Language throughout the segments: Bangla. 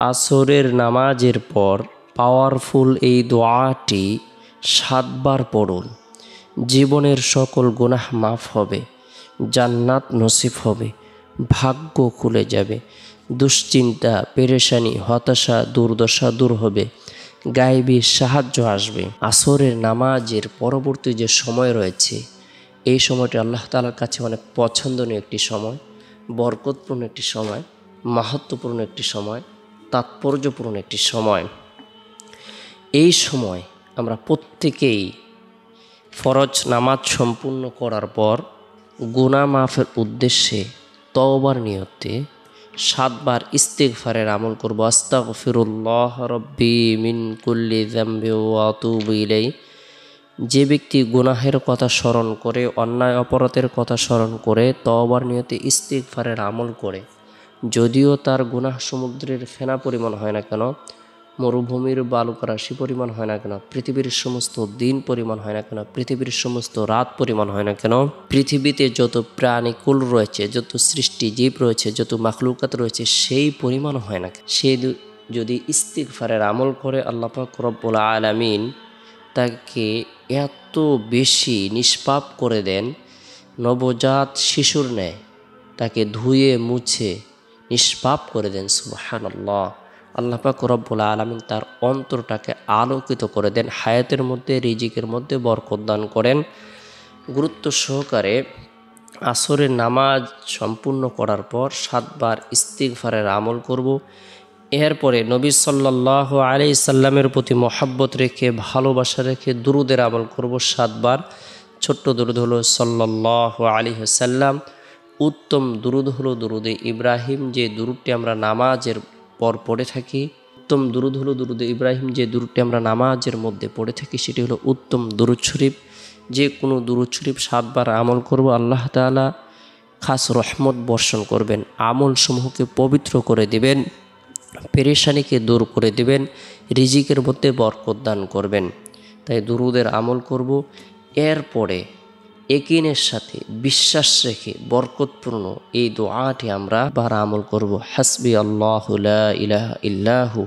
আসরের নামাজের পর পাওয়ারফুল এই দোয়াটি 7 বার পড়ুন। জীবনের সকল গুনাহ মাফ হবে, জান্নাত নসিব হবে, ভাগ্য খুলে যাবে, দুশ্চিন্তা, পেরেশানি, হতাশা, দুর্দশা দূর হবে, গায়েবী সাহায্য আসবে। আসরের নামাজের পরবর্তী যে সময় রয়েছে, এই সময়টি আল্লাহ তাআলার কাছে অনেক পছন্দনীয় একটি সময়, বরকতপূর্ণ একটি সময়, মাহাত্ম্যপূর্ণ একটি সময়, তাৎপর্যপূর্ণ একটি সময়। এই সময় আমরা প্রত্যেকেই ফরজ নামাজ সম্পূর্ণ করার পর গুনাহ মাফের উদ্দেশ্যে তওবার নিয়তে 7 বার ইস্তিগফারের আমল করব। আস্তাগফিরুল্লাহ রব্বি মিন কুল্লি যামবি ওয়া আতুবু ইলাইহি। যে ব্যক্তি গুনাহের কথা স্মরণ করে, অন্যায় অপরাধের কথা স্মরণ করে তওবার নিয়তে ইস্তিগফারের আমল করে, যদিও তার গুনাহ সমুদ্রের ফেনা পরিমাণ হয় না কেন, মরুভূমির বালুকা রাশি পরিমাণ হয় না কেন, পৃথিবীর সমস্ত দিন পরিমাণ হয় না কেন, পৃথিবীর সমস্ত রাত পরিমাণ হয় না কেন, পৃথিবীতে যত প্রাণীকুল রয়েছে, যত সৃষ্টি জীব রয়েছে, যত মাখলুকাত রয়েছে, সেই পরিমাণ হয় না, সে যদি ইস্তিগফারের আমল করে, আল্লাহ পাক রব্বুল আলামিন তাকে এত বেশি নিষ্পাপ করে দেন, নবজাত শিশুর ন্যায় তাকে ধুয়ে মুছে নিষ্পাপ করে দেন। সুবহানাল্লাহ। আল্লাহ পাক রব্বুল আলামিন তার অন্তরটাকে আলোকিত করে দেন, হায়াতের মধ্যে, রিজিকের মধ্যে বরকত দান করেন। গুরুত্ব সহকারে আসরের নামাজ সম্পূর্ণ করার পর 7 বার ইস্তিগফারের আমল করব। এরপরে নবী সাল্লাল্লাহু আলাইহি সাল্লামের প্রতি মহব্বত রেখে, ভালোবাসা রেখে দুরুদের আমল করব 7 বার। ছোট্ট দুরুদ হলো সাল্লাল্লাহু আলাইহি সাল্লাম। উত্তম দুরুদ হলো দুরুদে ইব্রাহিম, যে দুরুদটি আমরা নামাজের পর পড়ে থাকি। উত্তম দুরুদ হলো দুরুদে ইব্রাহিম, যে দুরুদটি আমরা নামাজের মধ্যে পড়ে থাকি, সেটি হলো উত্তম দুরুদ শরীফ। যে কোনো দুরুদ শরীফ 7 বার আমল করব, আল্লাহ তাআলা খাস রহমত বর্ষণ করবেন, আমল সমূহকে পবিত্র করে দিবেন, পেরেশানিকে দূর করে দিবেন, রিজিকের মধ্যে বরকত দান করবেন। তাই দুরুদের আমল করব। এরপরে ইয়াকিনের সাথে, বিশ্বাস রেখে বরকতপূর্ণ এই দোয়াটি আমরা বার আমল করব। হাসবি আল্লাহু লা ইলাহা ইল্লাহু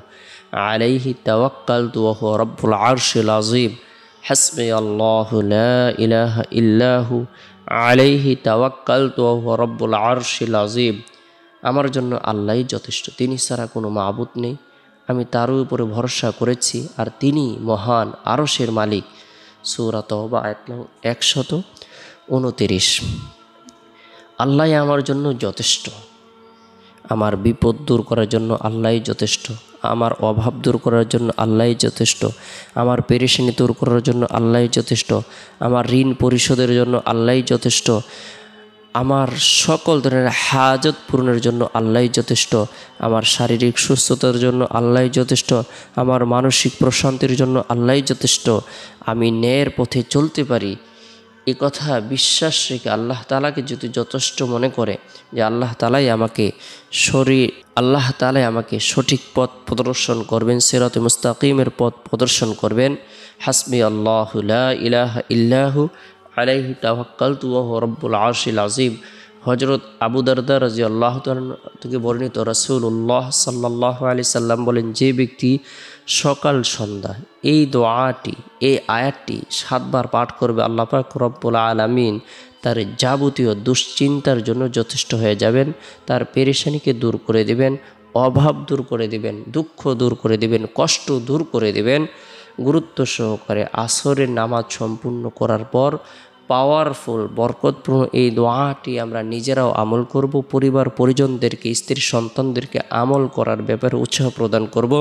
আলাইহি তাওয়াক্কালতু ওয়া হুয়া রাব্বুল আরশিল আযীম। হাসবি আল্লাহু লা ইলাহা ইল্লাহু আলাইহি তাওয়াক্কালতু ওয়া হুয়া রাব্বুল আরশিল আযীম। আমার জন্য আল্লাহই যথেষ্ট, তিনি ছাড়া কোনো মাবুদ নেই, আমি তার উপরে ভরসা করেছি, আর তিনি মহান আরশের মালিক। সূরা তাওবা আয়াত নং 129। আল্লাহই আমার জন্য যথেষ্ট, আমার বিপদ দূর করার জন্য আল্লাহই যথেষ্ট, আমার অভাব দূর করার জন্য আল্লাহই যথেষ্ট, আমার পেরেশানি দূর করার জন্য আল্লাহই যথেষ্ট, আমার ঋণ পরিশোধের জন্য আল্লাহই যথেষ্ট, আমার সকল ধরনের হাজত পূরণের জন্য আল্লাহই যথেষ্ট, আমার শারীরিক সুস্থতার জন্য আল্লাহই যথেষ্ট, আমার মানসিক প্রশান্তির জন্য আল্লাহই যথেষ্ট, আমি ন্যায়ের পথে চলতে পারি, এ কথা বিশ্বাস রেখে আল্লাহ তাআলাকে যদি যথেষ্ট মনে করে যে আল্লাহ তাআলাই আমাকে সঠিক পথ প্রদর্শন করবেন, সিরাতে মুস্তাকিমের পথ প্রদর্শন করবেন। হাসবি আল্লাহু লা ইলাহা ইল্লাহু আলাইহি তাওয়াক্কালতু ওয়া হুয়া রাব্বুল আরশিল আযীম। হযরত আবু দারদা রাদিয়াল্লাহু তাআলা থেকে বর্ণিত, রাসূলুল্লাহ সাল্লাল্লাহু আলাইহি সাল্লাম বলেন, যে ব্যক্তি সকাল সন্ধ্যা এই দোয়াটি, এই আয়াতটি 7 বার পাঠ করবে, আল্লাহ পাক রব্বুল আলামিন তার যাবতীয় দুশ্চিন্তার জন্য যথেষ্ট হয়ে যাবেন, তার পেরেশানিকে দূর করে দিবেন, অভাব দূর করে দিবেন, দুঃখ দূর করে দিবেন, কষ্ট দূর করে দিবেন। গুরুত্ব সহকারে আসরের নামাজ সম্পূর্ণ করার পর পাওয়ারফুল বরকতপূর্ণ এই দোয়াটি আমরা নিজেরাও আমল করব, পরিবার পরিজনদেরকে, স্ত্রী সন্তানদেরকে আমল করার ব্যাপারে উৎসাহ প্রদান করব।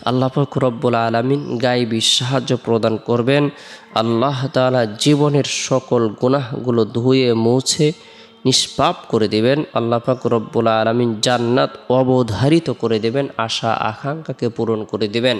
আল্লাহ পাক রব্বুল আলামিন গায়েবী সাহায্য প্রদান করবেন। আল্লাহ তাআলা জীবনের সকল গুনাহগুলো ধুয়ে মুছে নিষ্পাপ করে দেবেন। আল্লাহ পাক রব্বুল আলামিন জান্নাত অবধারিত করে দেবেন, আশা আকাঙ্ক্ষাকে পূরণ করে দেবেন।